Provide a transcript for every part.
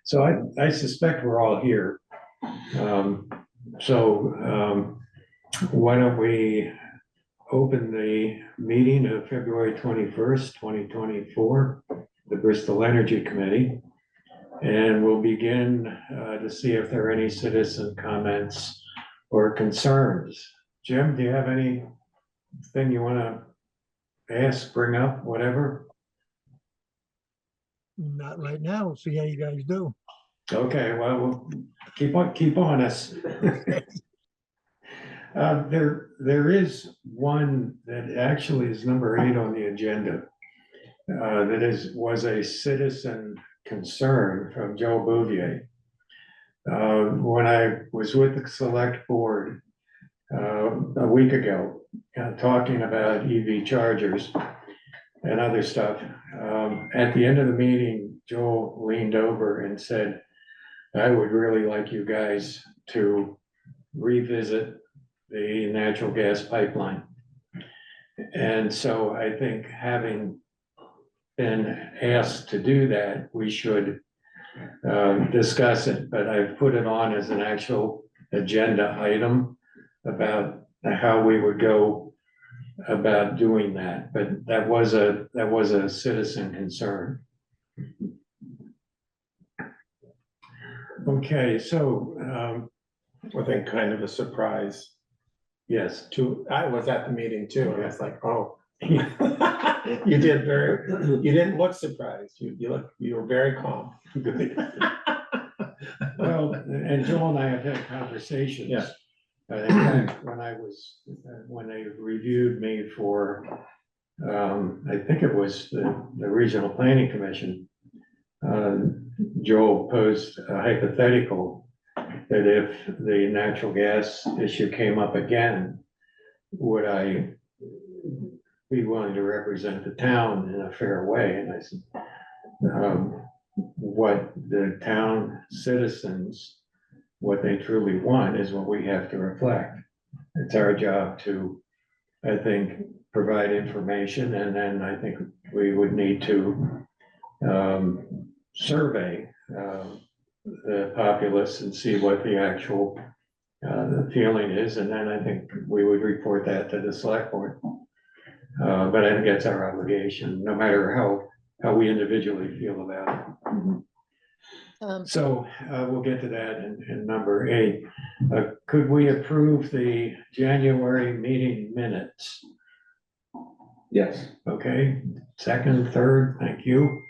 So I suspect we're all here. Um, why don't we open the meeting of February 21st, 2024, the Bristol Energy Committee. And we'll begin to see if there are any citizen comments or concerns. Jim, do you have anything you want to ask, bring up, whatever? Not right now. We'll see how you guys do. Okay, well, we'll keep on us. There is one that actually is number 8 on the agenda. That was a citizen concern from Joe Bouvier. When I was with the select board a week ago, talking about EV chargers and other stuff, at the end of the meeting, Joel leaned over and said, I would really like you guys to revisit the natural gas pipeline. And so I think, having been asked to do that, we should discuss it, but I've put it on as an actual agenda item about how we would go about doing that. But that was a citizen concern. Okay, so I think kind of a surprise yes, I was at the meeting too, and I was like, oh. You didn't look surprised. You were very calm. well, and Joel and I have had conversations. Yeah. In fact, when they reviewed me for, I think it was the Regional Planning Commission, Joel posed a hypothetical that if the natural gas issue came up again, would I be willing to represent the town in a fair way? And I said, what the town citizens, what they truly want is what we have to reflect. It's our job to, I think, provide information, and then I think we would need to survey the populace and see what the actual the feeling is, and then I think we would report that to the select board. But I think that's our obligation, no matter how we individually feel about it. So we'll get to that in number 8. Could we approve the January meeting minutes? Yes. Okay, second, third, thank you.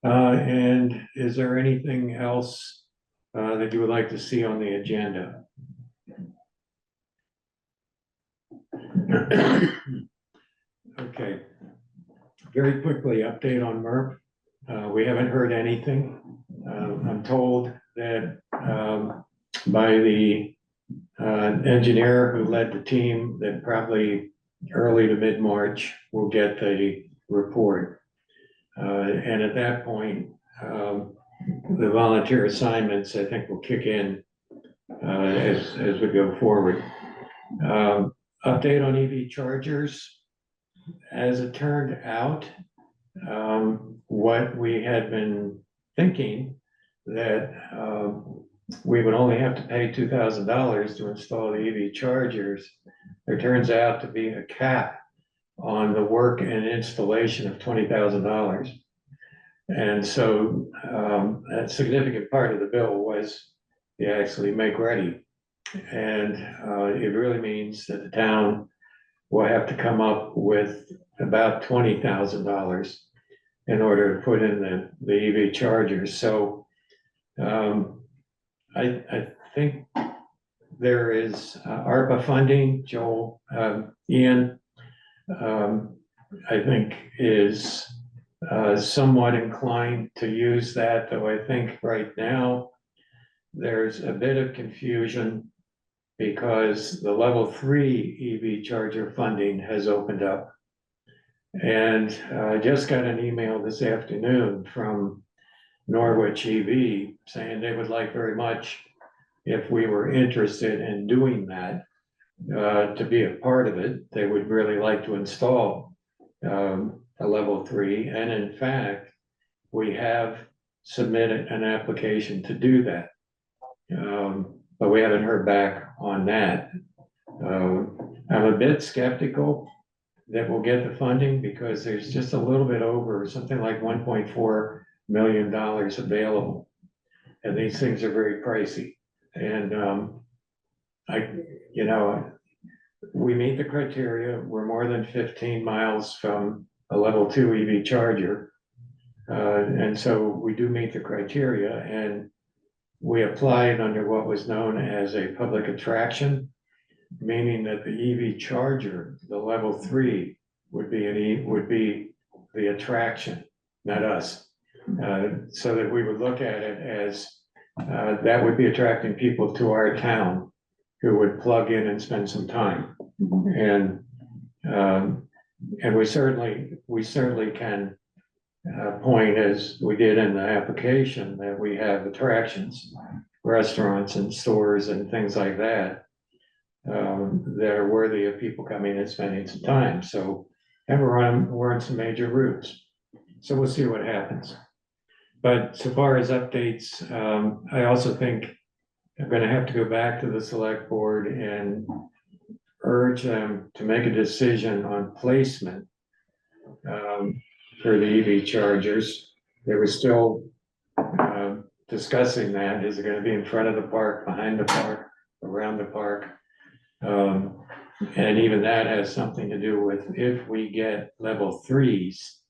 And is there anything else that you would like to see on the agenda? Okay, very quickly, update on MERP. We haven't heard anything. I'm told that by the engineer who led the team that probably early to mid-March we'll get the report. And at that point, the volunteer assignments, I think, will kick in as we go forward. Update on EV chargers. As it turned out, what we had been thinking, that we would only have to pay $2,000 to install the EV chargers, there turns out to be a cap on the work and installation of $20,000. And so a significant part of the bill was the actually make ready. And it really means that the town will have to come up with about $20,000 in order to put in the EV chargers. So I think there is ARPA funding. Joel, Ian, I think is somewhat inclined to use that, though I think right now there's a bit of confusion because the level 3 EV charger funding has opened up. And I just got an email this afternoon from Norwich EV saying they would like very much, if we were interested in doing that, to be a part of it. They would really like to install a level 3. And in fact, we have submit an application to do that. But we haven't heard back on that. I'm a bit skeptical that we'll get the funding because there's just a little bit over, something like $1.4 million available. And these things are very pricey. And we meet the criteria. We're more than 15 miles from a level 2 EV charger. And so we do meet the criteria, and we applied under what was known as a public attraction, meaning that the EV charger, the level 3, would be the attraction, not us. So that we would look at it as that would be attracting people to our town who would plug in and spend some time. And we certainly can point, as we did in the application, that we have attractions, restaurants and stores and things like that, that are worthy of people coming and spending some time. So, and we're on some major routes. So we'll see what happens. But so far as updates, I also think I'm gonna have to go back to the select board and urge them to make a decision on placement for the EV chargers. They were still discussing that. Is it gonna be in front of the park, behind the park, around the park? And even that has something to do with if we get level 3s,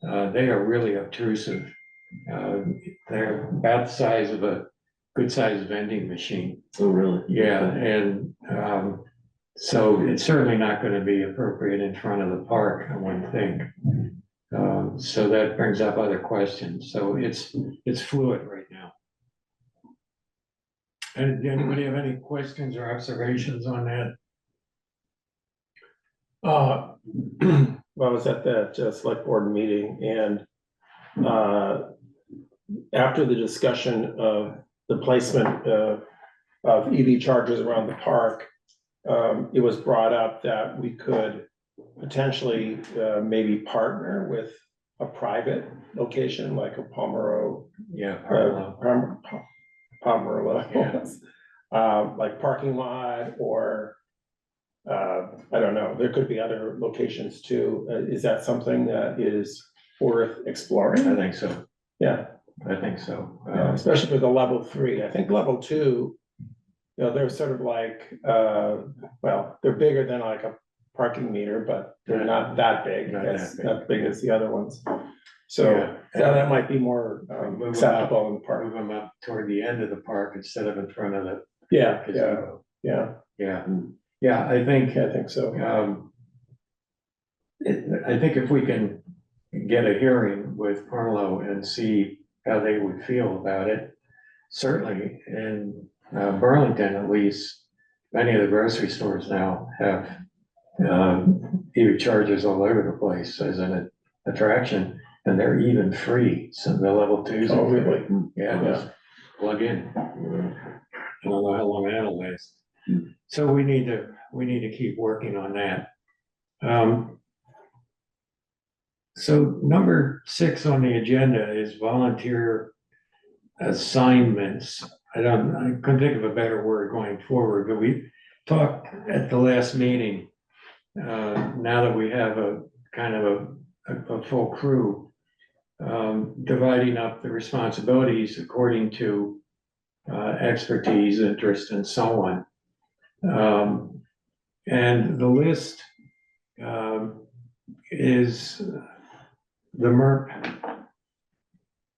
they are really obtrusive. They're about the size of a good sized vending machine. Oh, really? Yeah, and so it's certainly not going to be appropriate in front of the park, I wouldn't think. So that brings up other questions. So it's fluid right now. And anybody have any questions or observations on that? Well, I was at that select board meeting, and after the discussion of the placement of EV chargers around the park, it was brought up that we could potentially maybe partner with a private location like a Pomeroy, Yeah. Pomeroy, like parking lot, or I don't know, there could be other locations too. Is that something that is worth exploring? I think so. Yeah. I think so. Yeah, especially for the level 3. I think level 2, they're sort of like, well, they're bigger than like a parking meter, but they're not that big. Not That's that big. not big as the other ones. So Yeah. that might be more acceptable in the park. Move them up toward the end of the park instead of in front of the Yeah, yeah, gazebo. yeah, Yeah, I think, I think so. I think if we can get a hearing with Parlo and see how they would feel about it, certainly in Burlington, at least, many of the grocery stores now have EV chargers all over the place as an attraction, and they're even free. So the level 2s. Oh, really? Yeah, just plug in. I don't know how long that'll last. So we need to keep working on that. So number 6 on the agenda is volunteer assignments. I couldn't think of a better word going forward, but we talked at the last meeting. Now that we have a kind of a full crew, dividing up the responsibilities according to expertise, interest, and so on. And the list is the MERP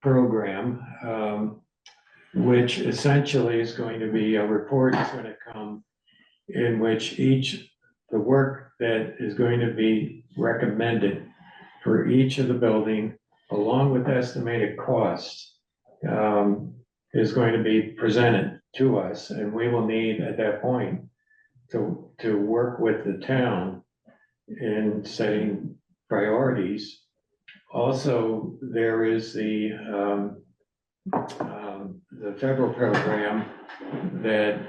program, which essentially is going to be a report is going to come in which the work that is going to be recommended for each of the building, along with estimated costs, is going to be presented to us, and we will need at that point to work with the town in setting priorities. Also, there is the federal program that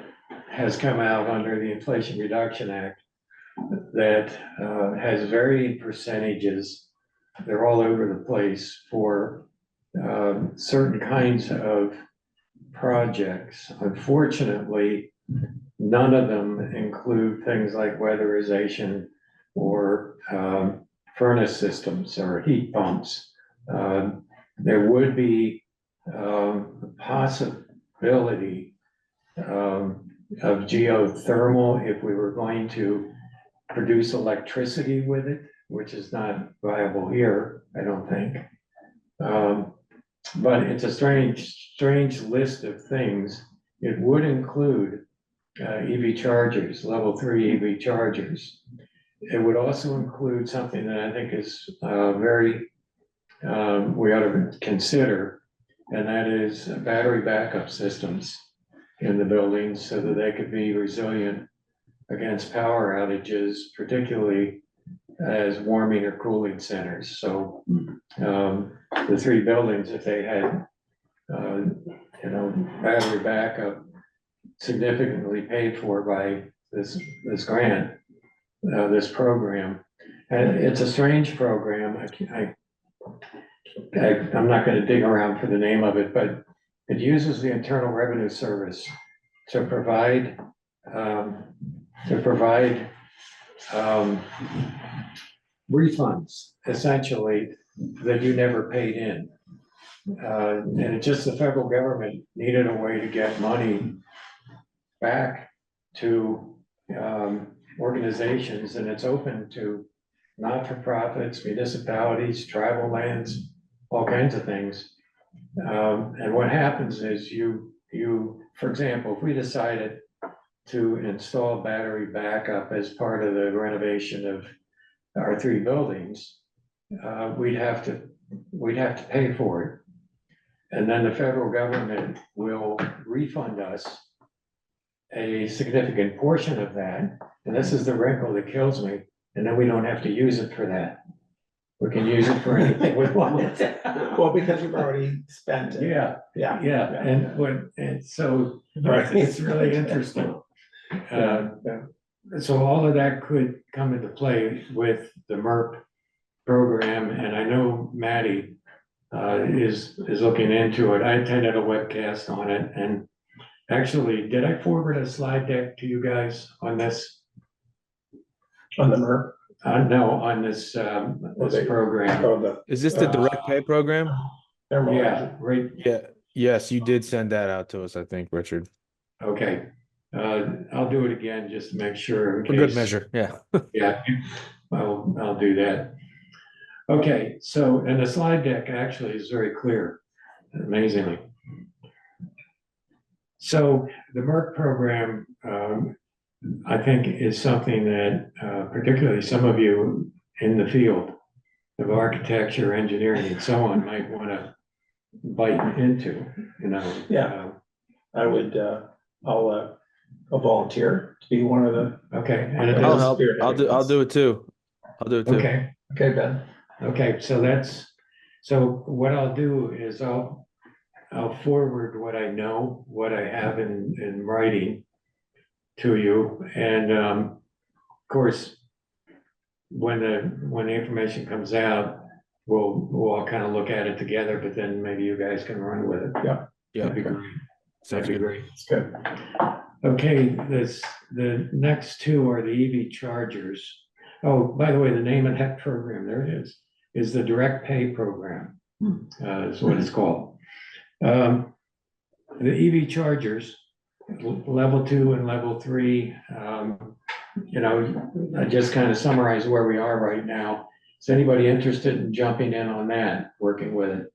has come out under the Inflation Reduction Act that has varying percentages. They're all over the place for certain kinds of projects. Unfortunately, none of them include things like weatherization or furnace systems or heat pumps. There would be a possibility of geothermal if we were going to produce electricity with it, which is not viable here, I don't think. But it's a strange list of things. It would include EV chargers, level 3 EV chargers. It would also include something that I think is very, we ought to consider, and that is battery backup systems in the buildings so that they could be resilient against power outages, particularly as warming or cooling centers. So the 3 buildings, if they had, battery backup significantly paid for by this grant, this program. And it's a strange program. I'm not going to dig around for the name of it, but it uses the Internal Revenue Service to provide refunds, essentially, that you never paid in. And it's just the federal government needed a way to get money back to organizations, and it's open to not-for-profits, municipalities, tribal lands, all kinds of things. And what happens is for example, if we decided to install battery backup as part of the renovation of our 3 buildings, we'd have to pay for it. And then the federal government will refund us a significant portion of that. And this is the wrinkle that kills me. And then we don't have to use it for that. We can use it for anything we want. Well, because you've already spent it. Yeah, Yeah. and so Right. it's really interesting. So all of that could come into play with the MERP program, and I know Maddie is looking into it. I attended a webcast on it, and actually, did I forward a slide deck to you guys on this? On the MERP? No, on this Okay. program. Oh, Is this the direct pay program? thermal Yeah, energy. right, Yeah. Yes, you did send that out to us, I think, Richard. okay. I'll do it again just to make sure. in For good case- measure, yeah. Yeah, I'll do that. Okay, so, and the slide deck actually is very clear, amazingly. So the MERC program, I think is something that particularly some of you in the field of architecture, engineering, and so on might want to bite into, Yeah. I would, I'll volunteer to be one of the. Okay. And it I'll is- help. I'll do it too. I'll do it too. Okay, Okay, Ben. okay, so what I'll do is I'll forward what I know, what I have in writing to you, and of course, when the information comes out, we'll all kind of look at it together, but then maybe you guys can run with it. Yeah. Yeah. That'd be great. Sounds That'd be good. great. It's good. Okay, the next 2 are the EV chargers. Oh, by the way, the name of that program, there it is the Direct Pay Program, is what it's called. The EV chargers, level 2 and level 3, I just kind of summarize where we are right now. Is anybody interested in jumping in on that, working with it?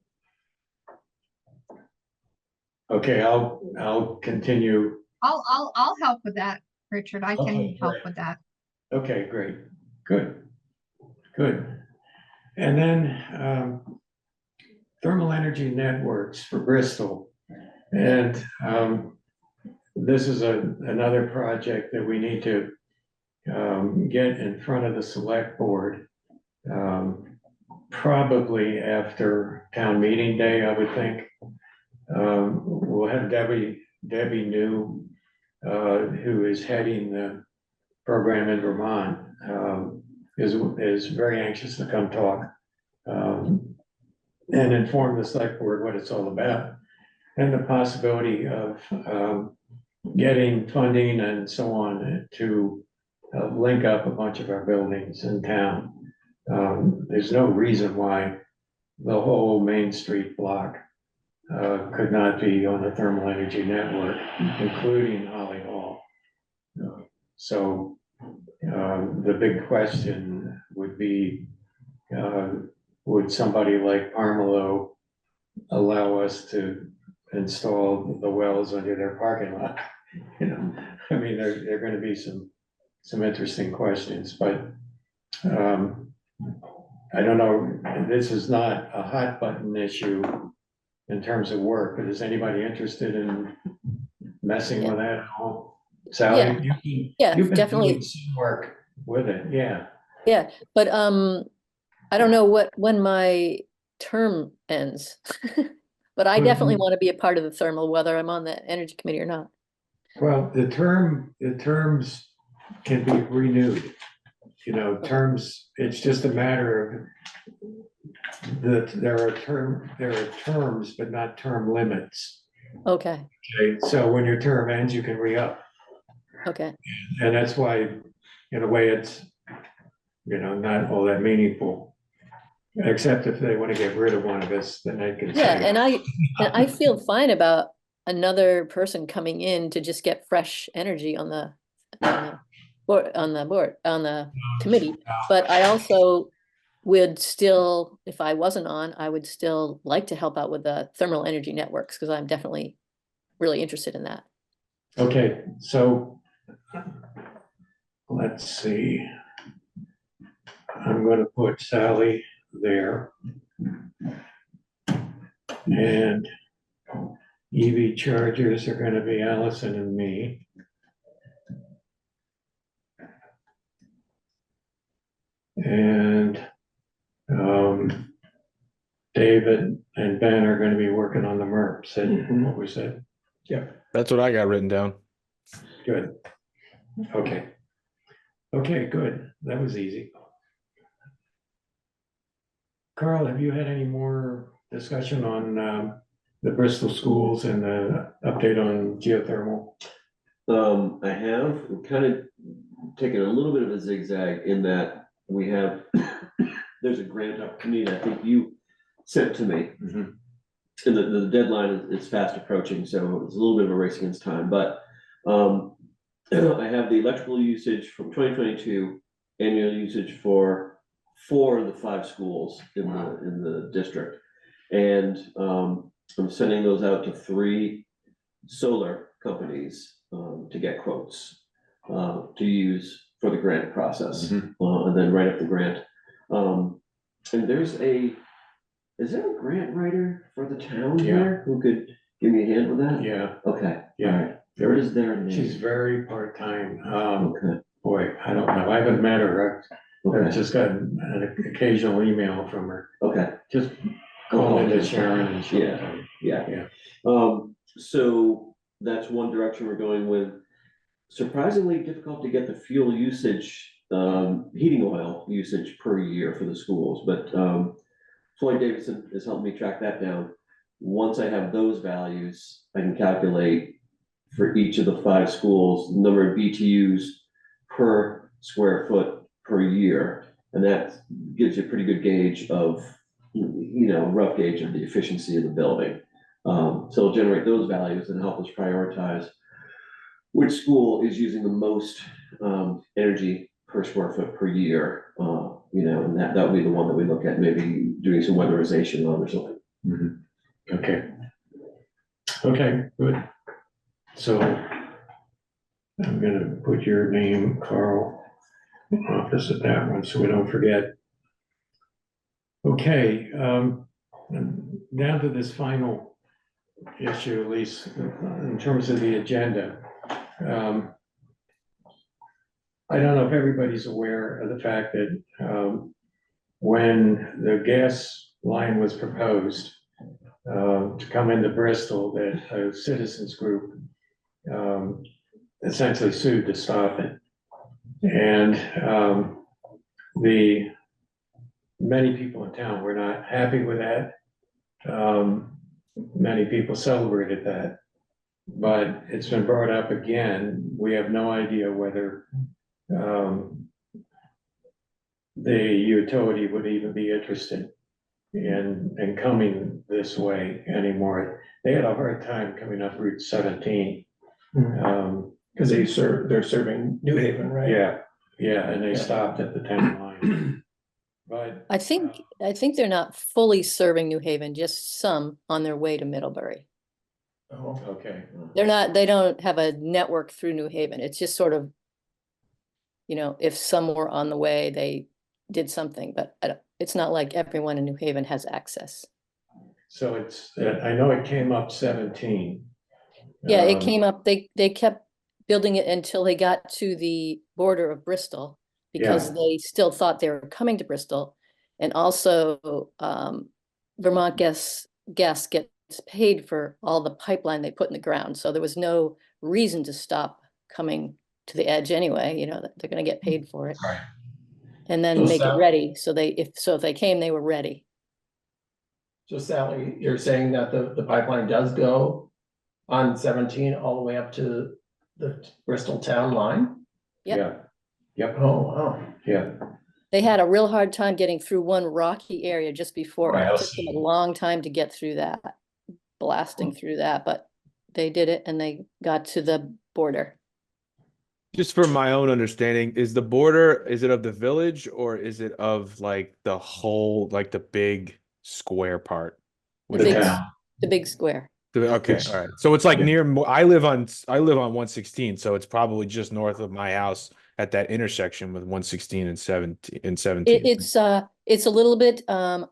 Okay, I'll continue. I'll help with that, Richard. I Okay, can help great. with that. Okay, great, good. And then thermal energy networks for Bristol. And this is another project that we need to get in front of the select board. Probably after town meeting day, I would think. We'll have Debbie New, who is heading the program in Vermont, is very anxious to come talk. and inform the select board what it's all about. And the possibility of getting funding and so on to link up a bunch of our buildings in town. There's no reason why the whole Main Street block could not be on the thermal energy network, including Holly Hall. So the big question would be, would somebody like Parmelo allow us to install the wells under their parking lot? You know, I mean, there are gonna be some interesting questions, but I don't know, this is not a hot button issue in terms of work, but is anybody interested in messing with that at all? Sally, Yeah, you've been definitely. doing some work with it, yeah. Yeah, but I don't know when my term ends. But I definitely want to be a part of the thermal, whether I'm on the energy committee or not. Well, the terms can be renewed. You know, terms, it's just a matter of that there are terms, but not term limits. Okay, Okay, so when your term ends, you can re-up. okay. And that's why, in a way, it's, you know, not all that meaningful. Except if they want to get rid of one of us, then they can Yeah, say. and I feel fine about another person coming in to just get fresh energy on the committee. But I also would still, if I wasn't on, I would still like to help out with the thermal energy networks, because I'm definitely really interested in that. Okay, so let's see. I'm gonna put Sally there. And EV chargers are gonna be Allison and me. And David and Ben are gonna be working on the MERPs, and what we said. That's what I got written down. Good. Okay. Okay, good. That was easy. Carl, have you had any more discussion on the Bristol schools and the update on geothermal? I have kind of taken a little bit of a zigzag in that we have, there's a grant opportunity that I think you sent to me. Mhm. And the deadline is fast approaching, so it's a little bit of a race against time, but I have the electrical usage from 2022, annual usage for 4 of the 5 schools in the district. And I'm sending those out to 3 solar companies to get quotes to use for the grant process, and then write up the grant. And is there a grant writer for the town here who could give me a hand with that? Yeah, Okay. yeah. All right. There is their name. She's very part-time. Okay. Boy, I don't know. I haven't met her. I've Okay. just gotten an occasional email from her. Okay. Just call into Sharon and she'll tell you. Yeah. Yeah. So that's one direction we're going with. Surprisingly difficult to get the fuel usage, heating oil usage per year for the schools, but Floyd Davidson has helped me track that down. Once I have those values, I can calculate for each of the 5 schools, the number of BTUs per square foot per year. And that gives you a pretty good gauge of, rough gauge of the efficiency of the building. So it'll generate those values and help us prioritize which school is using the most energy per square foot per year. And that would be the one that we look at, maybe doing some weatherization on or something. Mm-hmm. Okay, good. So I'm gonna put your name, Carl, opposite that one, so we don't forget. Okay, down to this final issue, at least in terms of the agenda. I don't know if everybody's aware of the fact that when the gas line was proposed to come into Bristol, that a citizens group essentially sued to stop it. And many people in town were not happy with that. many people celebrated that. But it's been brought up again. We have no idea whether the utility would even be interested in coming this way anymore. They had a hard time coming up Route 17. Cause they're serving New Haven, right? Yeah, and they Yeah. stopped at the town line. But I think they're not fully serving New Haven, just some on their way to Middlebury. Oh, okay, They don't have a network through New Haven. It's just sort of, if some were on the way, they did something, but it's not like everyone in New Haven has access. so I know it came up 17. Yeah, it Um, came up, they kept building it until they got to the border of Bristol because Yeah. they still thought they were coming to Bristol. And also, Vermont Gas gets paid for all the pipeline they put in the ground. So there was no reason to stop coming to the edge anyway, they're gonna get paid for it. Right. And then So make it Sal- ready. So if they came, they were ready. So Sally, you're saying that the pipeline does go on 17 all the way up to the Bristol town line? Yep. Yeah, yep, Oh, wow. yeah. They had a real hard time getting through one rocky area just before. Right, It I'll took them a see. long time to get through that, blasting through that, but they did it and they got to the border. Just for my own understanding, is the border, is it of the village or is it of like the whole, like the big square part? The The big, town. the big square. Okay, It's- all right. So it's like Yeah. near, I live on 116, so it's probably just north of my house at that intersection with 116 and 17. It's a little bit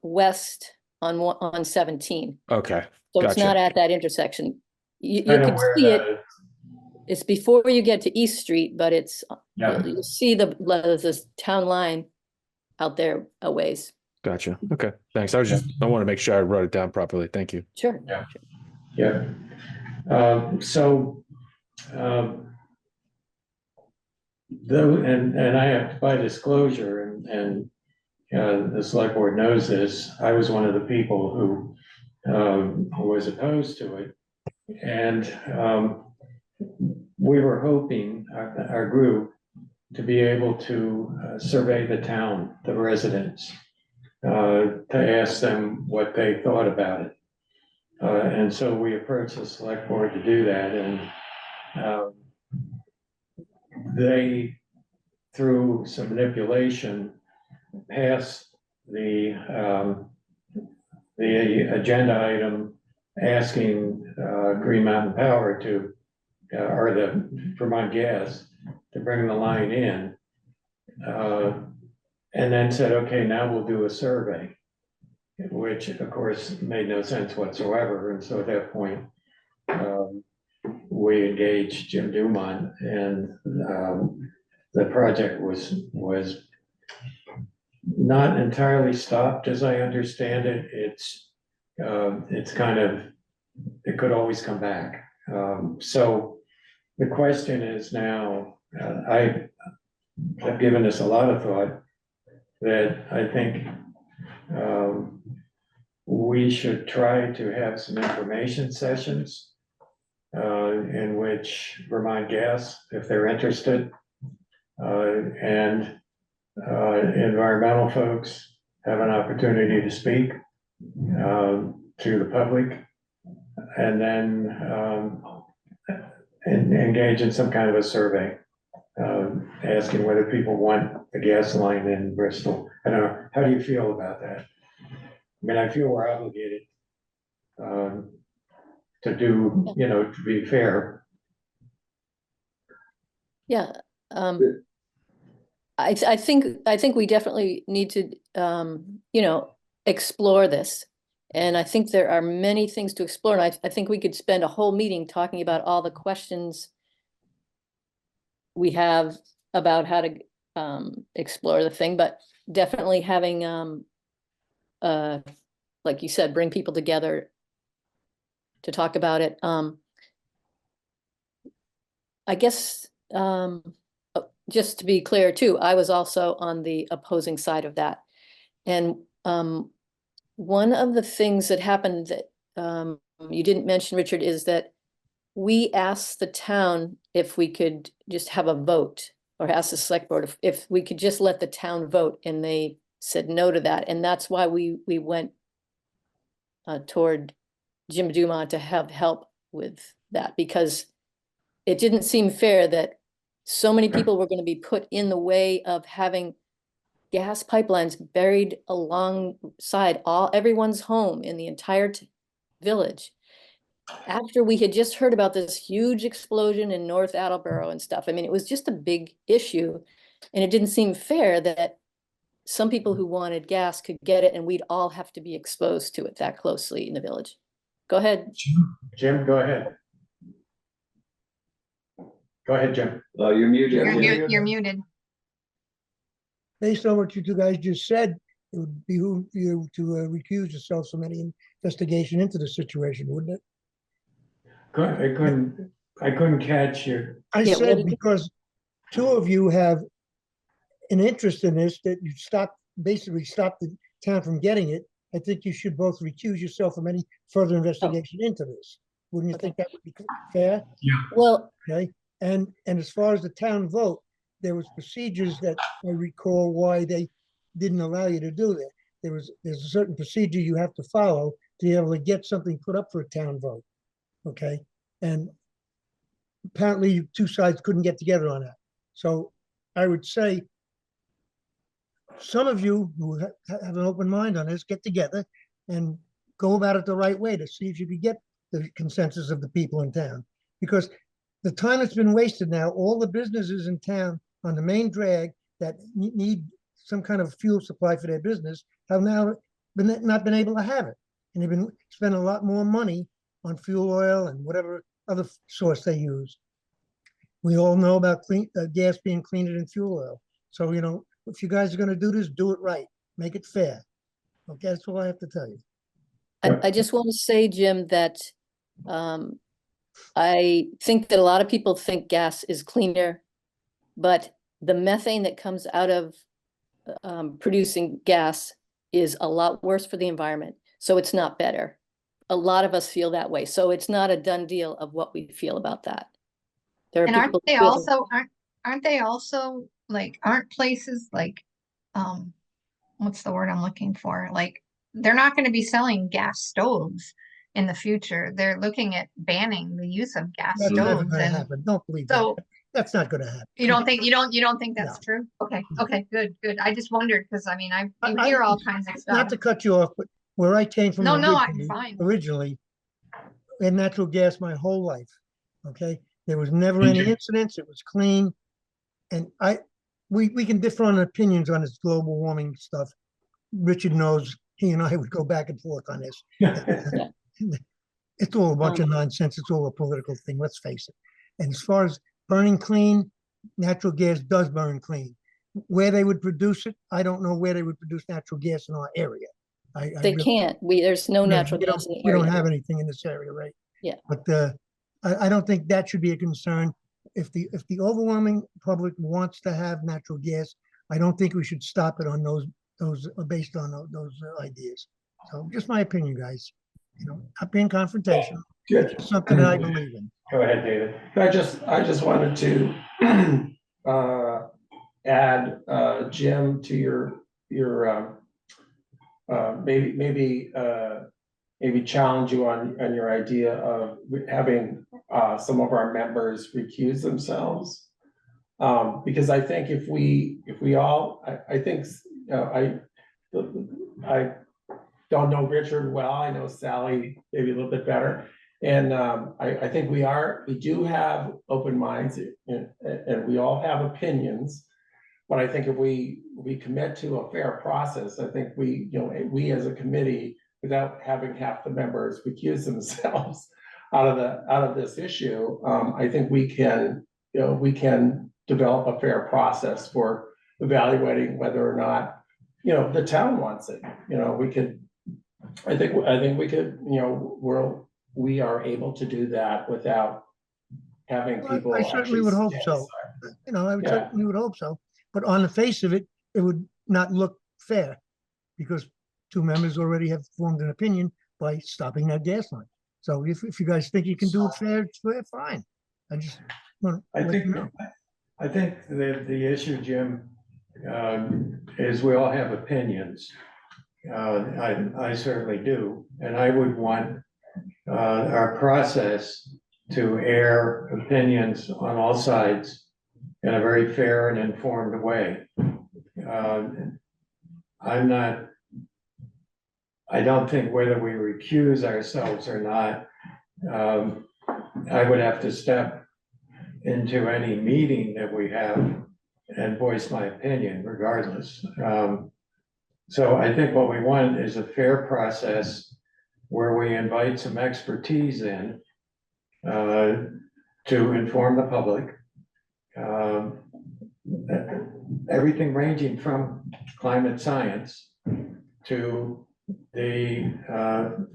west on 17. Okay, So it's gotcha. not at that intersection. You Kind of could where see it. the- It's before you get to East Street, but it's, Yeah. you'll see the town line out there a ways. Gotcha. Okay, thanks. I want to make sure I wrote it down properly. Thank you. Sure. Yeah. So, though, and I have, by disclosure, and the select board knows this, I was one of the people who was opposed to it. And we were hoping, our group, to be able to survey the town, the residents, to ask them what they thought about it. And so we approached the select board to do that, and they, through some manipulation, passed the agenda item asking Green Mountain Power to, or the Vermont Gas, to bring the line in. And then said, okay, now we'll do a survey, which of course made no sense whatsoever. And so at that point, we engaged Jim Dumont, and the project was not entirely stopped, as I understand it. It's kind of, it could always come back. So the question is now, I have given this a lot of thought, that I think we should try to have some information sessions in which Vermont Gas, if they're interested, and environmental folks have an opportunity to speak to the public, and then engage in some kind of a survey, asking whether people want a gas line in Bristol. I don't know, how do you feel about that? I mean, I feel we're obligated to do, to be fair. Yeah. I think we definitely need to, explore this. And I think there are many things to explore. And I think we could spend a whole meeting talking about all the questions we have about how to explore the thing, but definitely having, like you said, bring people together to talk about it. I guess, just to be clear too, I was also on the opposing side of that. And one of the things that happened that you didn't mention, Richard, is that we asked the town if we could just have a vote, or ask the select board if we could just let the town vote, and they said no to that. And that's why we went toward Jim Dumont to have help with that, because it didn't seem fair that so many people were going to be put in the way of having gas pipelines buried alongside everyone's home in the entire village. After we had just heard about this huge explosion in North Attleboro and stuff. I mean, it was just a big issue. And it didn't seem fair that some people who wanted gas could get it and we'd all have to be exposed to it that closely in the village. Go ahead. Jim, go ahead. Go ahead, Jim. You're muted. You're muted. Based on what you two guys just said, it would behoove you to recuse yourself from any investigation into the situation, wouldn't it? I couldn't catch you. I Yeah, what said did you- because two of you have an interest in this, that you basically stop the town from getting it. I think you should both recuse yourself from any further investigation into this. Wouldn't you Okay. think that would be fair? Well, Okay, and as far as the town vote, there was procedures that I recall why they didn't allow you to do that. There's a certain procedure you have to follow to be able to get something put up for a town vote. Okay, and apparently you two sides couldn't get together on that. So I would say some of you who have an open mind on this, get together and go about it the right way to see if you could get the consensus of the people in town. Because the time that's been wasted now, all the businesses in town on the main drag that need some kind of fuel supply for their business have now not been able to have it. And they've been spending a lot more money on fuel oil and whatever other source they use. We all know about gas being cleaner than fuel oil. So, if you guys are going to do this, do it right. Make it fair. Okay, that's all I have to tell you. I just want to say, Jim, that I think that a lot of people think gas is cleaner, but the methane that comes out of producing gas is a lot worse for the environment. So it's not better. A lot of us feel that way. So it's not a done deal of what we feel about that. There are And aren't people they who feel- also, aren't they also like, aren't places like, what's the word I'm looking for? Like, they're not going to be selling gas stoves in the future. They're looking at banning the use of gas That's never stoves. going to And happen. Don't believe that. so That's not going to happen. you don't think that's No. true? Okay, No. okay, good. I just wondered because I mean, you I- hear all kinds of Not stuff. to cut you off, but where I came from No, I'm originally, fine. originally, we had natural gas my whole life. Okay, there was never any incidents. It was clean, and we can differ on opinions on this global warming stuff. Richard knows he and I would go back and forth on this. It's all a bunch of nonsense. It's all a political thing. Let's face it. And as far as burning clean, natural gas does burn clean. Where they would produce it, I don't know where they would produce natural gas in our area. I They really- can't. There's no natural we gas in the We don't area. have anything in this area, right? Yeah. But I don't think that should be a concern. If the overwhelming public wants to have natural gas, I don't think we should stop it on those based on those ideas. So just my opinion, guys. Not being confrontational. Good. It's something that I believe in. Go ahead, David. I just wanted to add Jim to your maybe challenge you on your idea of having some of our members recuse themselves. Because I think if we all, I think, I don't know Richard well. I know Sally maybe a little bit better. And I think we do have open minds and we all have opinions. But I think if we commit to a fair process, I think we as a committee, without having half the members recuse themselves out of this issue, I think we can develop a fair process for evaluating whether or not, the town wants it. I think we could, we are able to do that without having people. I certainly would hope actually so. I would Yeah. certainly would hope so. But on the face of it, it would not look fair because two members already have formed an opinion by stopping that gas line. So if you guys think you can do it fair, it's fair, fine. I just want I to let think, you know. I think the issue, Jim, is we all have opinions. I certainly do, and I would want our process to air opinions on all sides in a very fair and informed way. I don't think whether we recuse ourselves or not, I would have to step into any meeting that we have and voice my opinion regardless. So I think what we want is a fair process where we invite some expertise in to inform the public. Everything ranging from climate science to the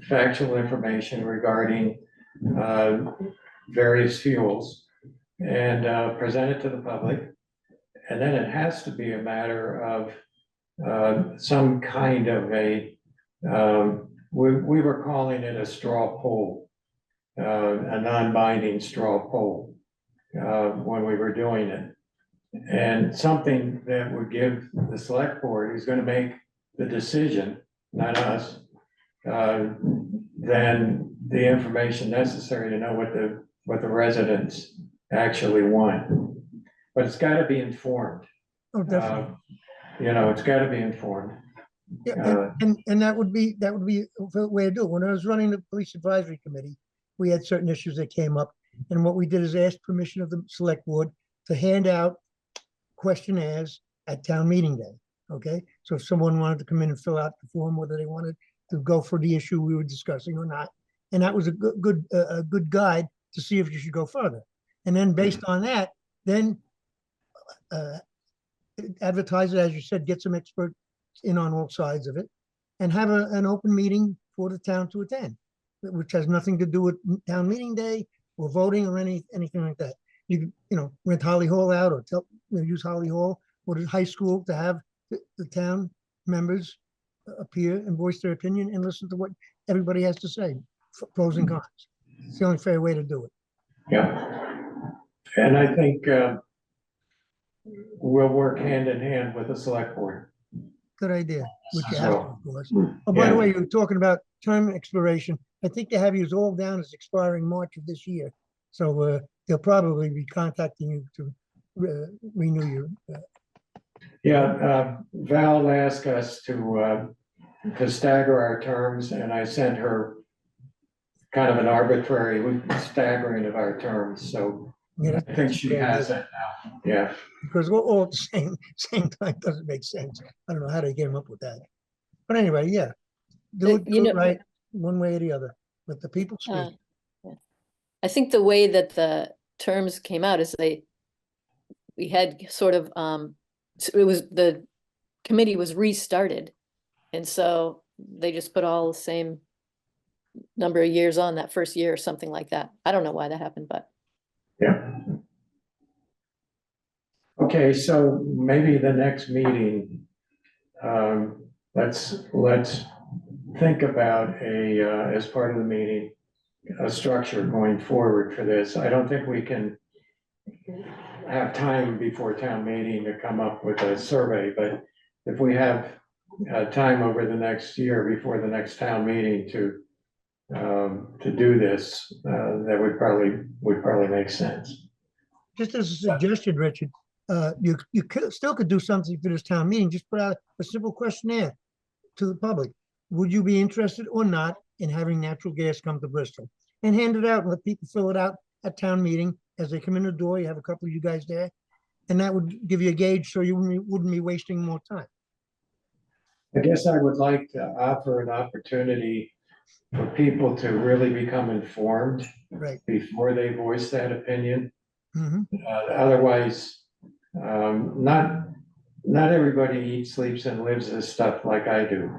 factual information regarding various fuels and present it to the public. And then it has to be a matter of some kind of a, we were calling it a straw poll, a non-binding straw poll when we were doing it. And something that would give the select board, who's going to make the decision, not us, then the information necessary to know what the residents actually want. But it's got to be informed. Oh, definitely. It's got to be informed. Yeah, and that would be a way to do it. When I was running the police advisory committee, we had certain issues that came up. And what we did is ask permission of the select board to hand out questionnaires at town meeting day. Okay, so if someone wanted to come in and fill out the form, whether they wanted to go for the issue we were discussing or not, and that was a good guide to see if you should go further. And then based on that, then advertise it, as you said, get some experts in on all sides of it, and have an open meeting for the town to attend, which has nothing to do with town meeting day or voting or anything like that. You rent Holly Hall out or use Holly Hall or the high school to have the town members appear and voice their opinion and listen to what everybody has to say, pros and cons. It's the only fair way to do it. Yeah. And I think we'll work hand in hand with the select board. Good idea, which you have to, of course. Oh, by Yeah. the way, you were talking about term expiration. I think they have you all down as expiring March of this year. So they'll probably be contacting you to renew your. Yeah, Val asked us to stagger our terms, and I sent her kind of an arbitrary staggering of our terms, so Yeah, I think she has it now, yeah. because all at the same time doesn't make sense. I don't know how they came up with that. But anyway, yeah, do it right one way or the other. Let the people speak. Yeah. I think the way that the terms came out is we had sort of, it was, the committee was restarted. And so they just put all the same number of years on that first year or something like that. I don't know why that happened, but. Yeah. Okay, so maybe the next meeting, let's think about as part of the meeting, a structure going forward for this. I don't think we can have time before town meeting to come up with a survey, but if we have time over the next year before the next town meeting to do this, that would probably make sense. Just as a suggestion, Richard, you still could do something for this town meeting. Just put out a simple questionnaire to the public. Would you be interested or not in having natural gas come to Bristol? And hand it out and let people fill it out at town meeting. As they come in the door, you have a couple of you guys there. And that would give you a gauge so you wouldn't be wasting more time. I guess I would like to offer an opportunity for people to really become informed before they voice that opinion. Otherwise, not everybody eats, sleeps, and lives this stuff like I do.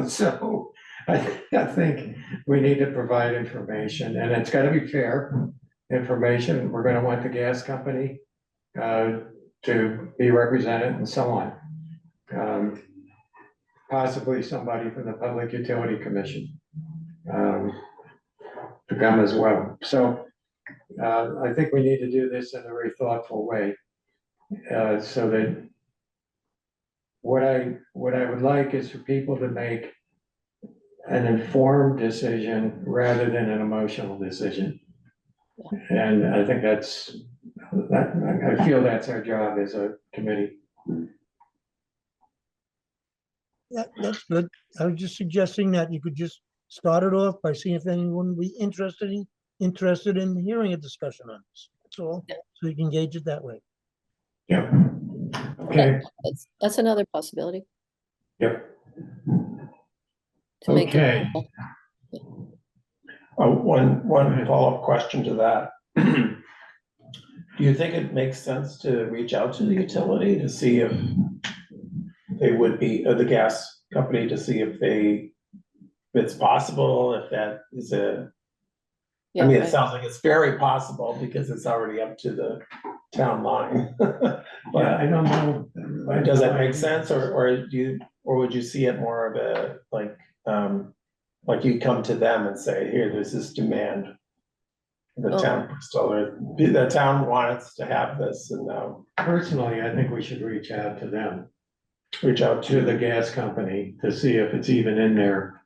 So I think we need to provide information, and it's got to be fair information. We're going to want the gas company to be represented and so on. possibly somebody from the Public Utility Commission to come as well. So I think we need to do this in a very thoughtful way, so that what I would like is for people to make an informed decision rather than an emotional decision. And I think I feel that's our job as a committee. That's good. I was just suggesting that you could just start it off by seeing if anyone would be interested in hearing a discussion on this. That's all. Yeah. So you can gauge it that way. Yep. Okay, That's another possibility yep, to make it. okay. One follow-up question to that. Do you think it makes sense to reach out to the utility to see if they would be, the gas company, to see if it's possible, if that is I Yeah, mean, it right. sounds like it's very possible because it's already up to the town line. Yeah, But I don't know. does that make sense, or would you see it more of a, like you come to them and say, here, there's this demand. The Oh. town of Bristol, or the town wants to have this, and Personally, I think we should reach out to them, reach out to the gas company, to see if it's even in their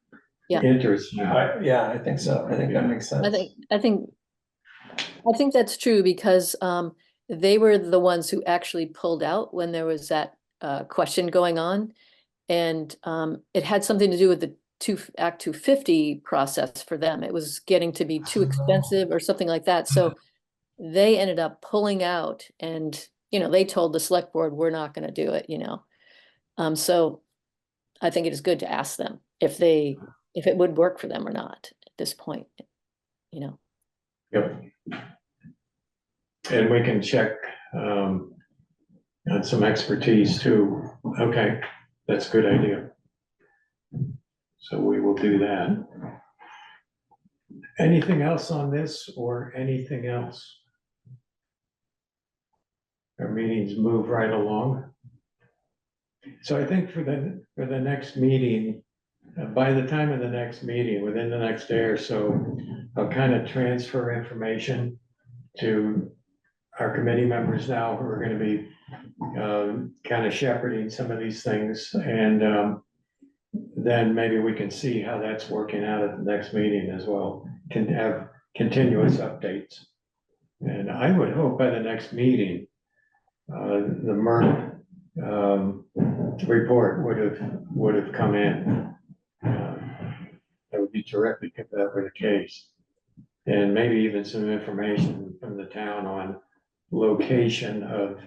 Yeah. interest now. Yeah, I think so. I think that makes sense. I think that's true because they were the ones who actually pulled out when there was that question going on. And it had something to do with the Act 250 process for them. It was getting to be too expensive or something like that. So they ended up pulling out, and they told the select board, we're not going to do it, so I think it is good to ask them if it would work for them or not at this point, Yep. And we can check on some expertise too. Okay, that's a good idea. So we will do that. Anything else on this or anything else? Our meetings move right along. So I think for the next meeting, by the time of the next meeting, within the next day or so, I'll kind of transfer information to our committee members now who are going to be kind of shepherding some of these things. And then maybe we can see how that's working out at the next meeting as well. Can have continuous updates. And I would hope by the next meeting, the MERP report would have come in. That would be terrific if that were the case. And maybe even some information from the town on location of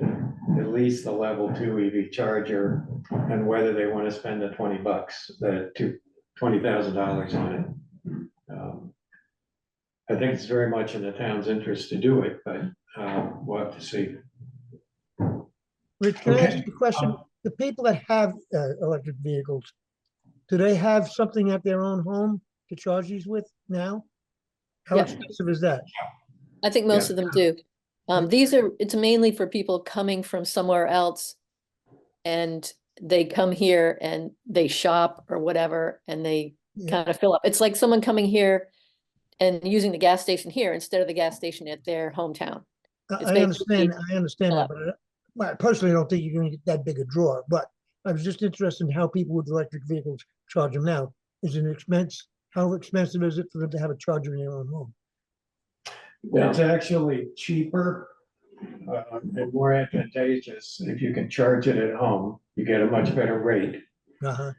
at least the level 2 EV charger and whether they want to spend the $20, $20,000 on it. I think it's very much in the town's interest to do it, but we'll have to see. Rich, can I ask Okay. you a question? The people that have electric vehicles, do they have something at their own home to charge these with now? How Yeah. expensive is that? I think most of them do. It's mainly for people coming from somewhere else, and they come here and they shop or whatever, and they Yeah. kind of fill up. It's like someone coming here and using the gas station here instead of the gas station at their hometown. It's I understand fill that, up. but I personally don't think you're going to get that big a draw. But I was just interested in how people with electric vehicles charge them now. Is it an expense? How expensive is it for them to have a charger in their own home? It's actually cheaper and more advantageous if you can charge it at home. You get a much better rate Uh-huh.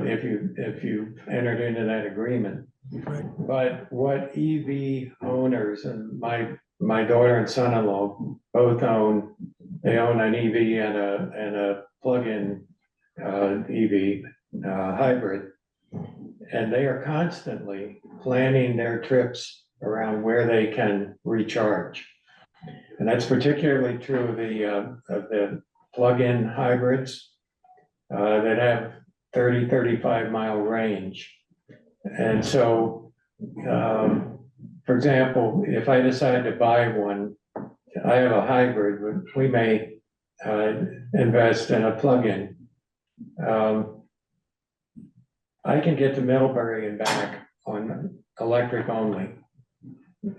if you entered into that agreement. Right. But what EV owners, and my daughter and son-in-law both own an EV and a plug-in EV hybrid, and they are constantly planning their trips around where they can recharge. And that's particularly true of the plug-in hybrids that have 35 mile range. And so, for example, if I decide to buy one, I have a hybrid, but we may invest in a plug-in. I can get to Middlebury and back on electric only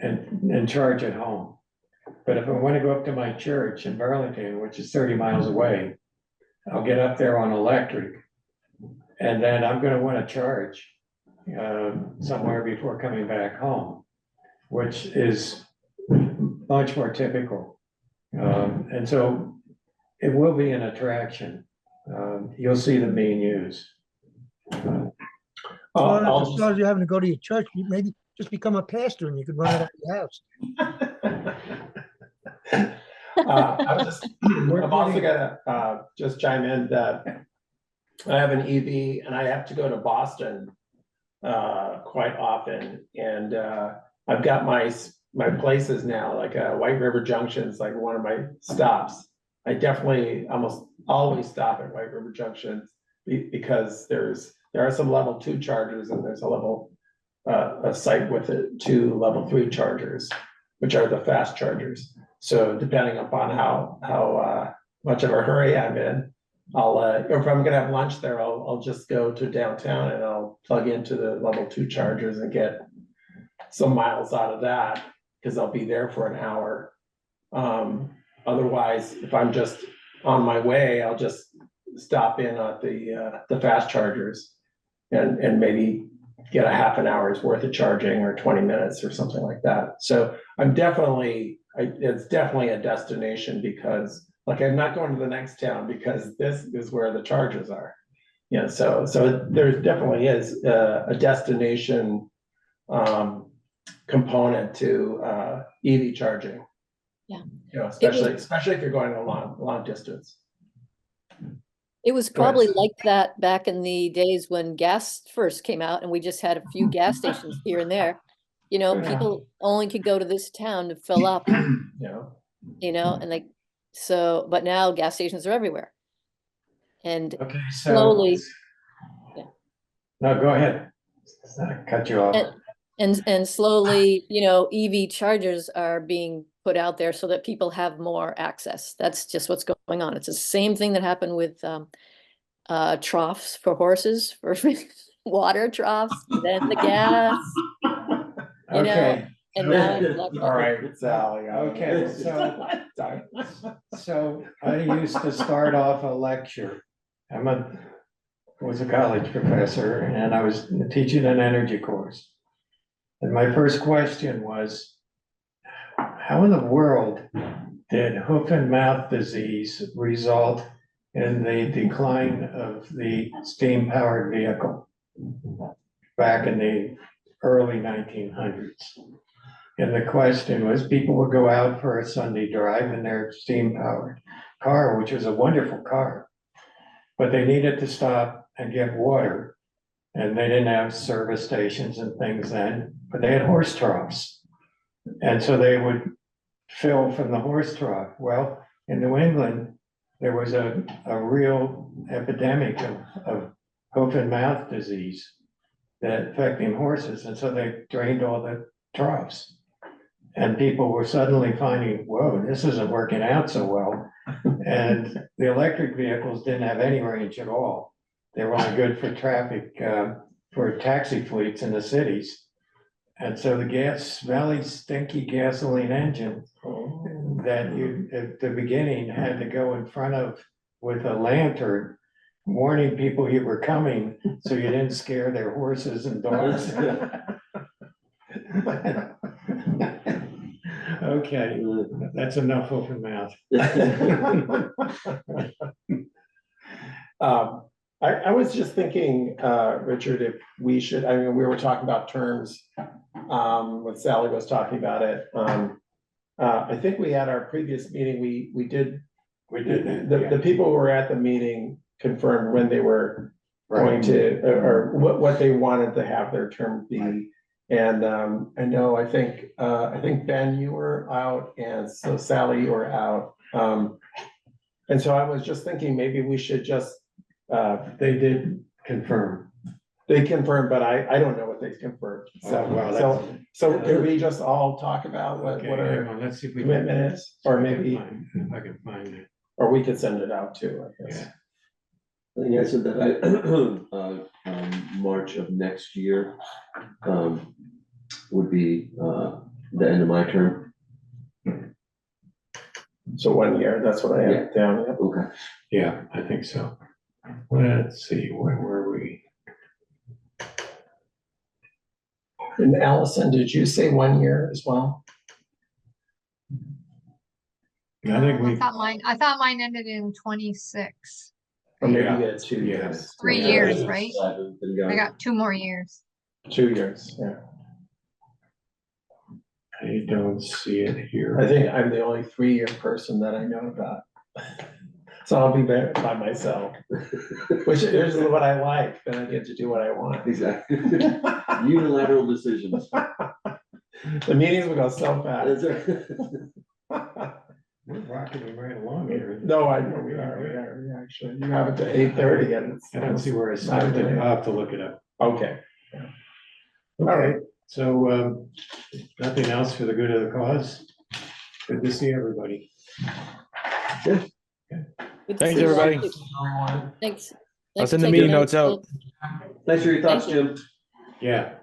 and charge at home. But if I want to go up to my church in Burlington, which is 30 miles away, I'll get up there on electric. And then I'm gonna want to charge somewhere before coming back home, which is much more typical. And so it will be an attraction. You'll see them being used. I'll As far as you having to go to your church, you maybe just become a pastor and you could run it out of your house. I'm also gonna just chime in that I have an EV and I have to go to Boston quite often, and I've got my places now, like White River Junction's like one of my stops. I definitely almost always stop at White River Junction because there are some level 2 chargers and there's a site with it 2 level 3 chargers, which are the fast chargers. So depending upon how much of a hurry I'm in, if I'm gonna have lunch there, I'll just go to downtown and I'll plug into the level 2 chargers and get some miles out of that, because I'll be there for an hour. Otherwise, if I'm just on my way, I'll just stop in at the fast chargers and maybe get a half an hour's worth of charging or 20 minutes or something like that. So it's definitely a destination, because like I'm not going to the next town because this is where the chargers are. Yeah, so there definitely is a destination component to EV charging. Yeah. You know, especially if you're going a long distance. It was Go ahead. probably like that back in the days when gas first came out and we just had a few gas stations here and there. You know, Yeah. people only could go to this town to fill up, Yeah. you know, and but now gas stations are everywhere. And Okay, so. slowly, yeah. No, go ahead. Cut you off. And slowly, you know, EV chargers are being put out there so that people have more access. That's just what's going on. It's the same thing that happened with troughs for horses, for water troughs, then the gas, you know, Okay, and now it's electric. All right, Sally. okay, so I used to start off a lecture. Was a college professor and I was teaching an energy course. And my first question was, how in the world did hoof and mouth disease result in the decline of the steam-powered vehicle back in the early 1900s? And the question was, people would go out for a Sunday drive in their steam-powered car, which was a wonderful car, but they needed to stop and get water. And they didn't have service stations and things then, but they had horse troughs. And so they would fill from the horse trough. Well, in New England, there was a real epidemic of hoof and mouth disease that affecting horses. And so they drained all the troughs. And people were suddenly finding, whoa, this isn't working out so well. And the electric vehicles didn't have any range at all. They were only good for traffic, for taxi fleets in the cities. And so the smelly, stinky gasoline engine that you, at the beginning, had to go in front of with a lantern, warning people you were coming so you didn't scare their horses and dogs. Okay, that's enough open mouth. I was just thinking, Richard, if we should, I mean, we were talking about terms, when Sally was talking about it. I think we had our previous meeting, we did, the people who were at the meeting confirmed when they were going to, or what they wanted to have their term be. And I know, I think Ben, you were out, and so Sally, you were out. And so I was just thinking maybe we should just, they did confirm. They confirmed, but I don't know what they confirmed. So, Oh, wow, so can we just all talk about what Okay, our hang on, let's see if we commitment is, or maybe, if I can find it. or we could send it out too, I guess. Yeah. I think I said that March of next year, would be, the end of my term. So 1 year, that's what I have down. Yeah. Okay. Yeah, I think so. Let's see, where were we? And Allison, did you say 1 year as well? I think we, I thought mine ended in 26. Or maybe Yeah. you had 2 Yeah. years? 3 Yeah, years, it's right? 7, been I gone. got 2 more years. 2 years, yeah. I don't see it here. I think I'm the only 3-year person that I know about. So I'll be by myself, which is what I like, then I get to do what I want. Exactly. Unilateral decisions. The meetings will go so fast. That's right. We're rocketing right along here. No, I know we actually, you have it to 8:30 and it's. I don't see where I stopped it. I'll have to look it up. Okay. All right, so, nothing else for the good of the cause? Good to see everybody. Good to Thanks, see you all everybody. too. Thanks. I'll Thanks send for the taking meeting notes, notes out. Bill. Thanks for your thoughts, Thank you. Jim. Yeah,